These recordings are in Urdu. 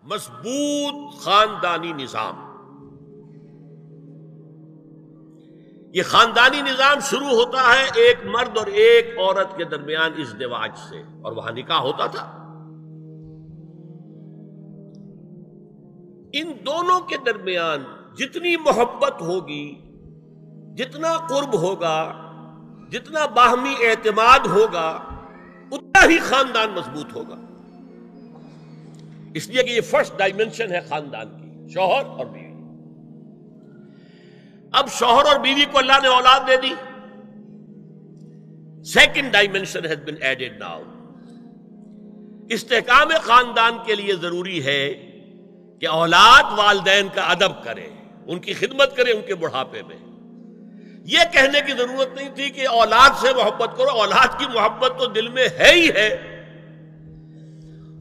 مضبوط خاندانی نظام. یہ خاندانی نظام شروع ہوتا ہے ایک مرد اور ایک عورت کے درمیان ازدواج سے، اور وہاں نکاح ہوتا تھا. ان دونوں کے درمیان جتنی محبت ہوگی، جتنا قرب ہوگا، جتنا باہمی اعتماد ہوگا، اتنا ہی خاندان مضبوط ہوگا. اس لیے کہ یہ فرسٹ ڈائمنشن ہے خاندان کی، شوہر اور بیوی. اب شوہر اور بیوی کو اللہ نے اولاد دے دی. Second dimension has been added now. استحکام خاندان کے لیے ضروری ہے کہ اولاد والدین کا ادب کرے، ان کی خدمت کرے ان کے بڑھاپے میں. یہ کہنے کی ضرورت نہیں تھی کہ اولاد سے محبت کرو، اولاد کی محبت تو دل میں ہے ہی ہے،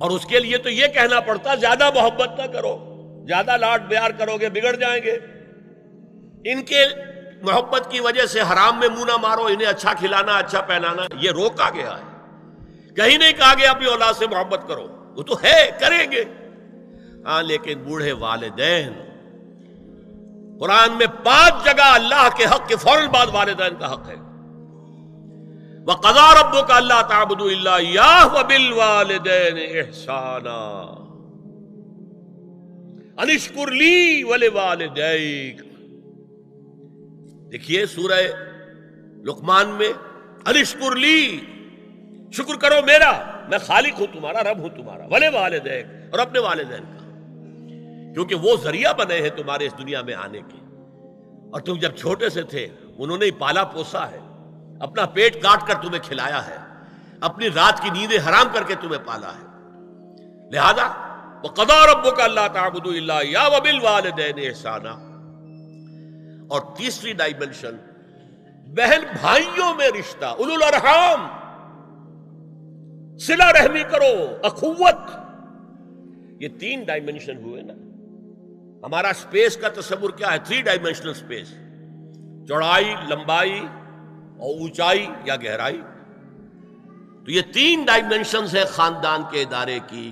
اور اس کے لیے تو یہ کہنا پڑتا زیادہ محبت نہ کرو، زیادہ لاڈ پیار کرو گے بگڑ جائیں گے. ان کے محبت کی وجہ سے حرام میں منہ نہ مارو، انہیں اچھا کھلانا اچھا پہنانا یہ روکا گیا ہے. کہیں نہیں کہا گیا اپنی اولاد سے محبت کرو، وہ تو ہے کریں گے. ہاں لیکن بوڑھے والدین، قرآن میں 5 جگہ اللہ کے حق کے فوراً بعد والدین کا حق ہے. وَقَضَىٰ رَبُّكَ أَلَّا تَعْبُدُوا إِلَّا إِيَّاهُ وَبِالْوَالِدَيْنِ إِحْسَانًا أَنِ اشْكُرْ لِي وَلِوَالِدَيْكَ. دیکھیے سورہ لقمان میں أَنِ اشْكُرْ لِي، شکر کرو میرا، میں خالق ہوں تمہارا، رب ہوں تمہارا، وَلِوَالِدَيْكَ، اور اپنے والدین کا، کیونکہ وہ ذریعہ بنے ہیں تمہارے اس دنیا میں آنے کے. اور تم جب چھوٹے سے تھے انہوں نے ہی پالا پوسا ہے، اپنا پیٹ کاٹ کر تمہیں کھلایا ہے، اپنی رات کی نیندیں حرام کر کے تمہیں پالا ہے. لہذا وَقَضَىٰ رَبُّكَ أَلَّا تَعْبُدُوا إِلَّا إِيَّاهُ وَبِالْوَالِدَيْنِ إِحْسَانًا. اور تیسری ڈائمنشن بہن بھائیوں میں رشتہ، اولو الارحام، صلہ رحمی کرو، اخوت. یہ 3 ڈائمنشن ہوئے نا. ہمارا سپیس کا تصور کیا ہے؟ 3 ڈائمنشنل سپیس، چوڑائی، لمبائی اور اونچائی یا گہرائی. تو یہ 3 ڈائمنشنز ہے خاندان کے ادارے کی.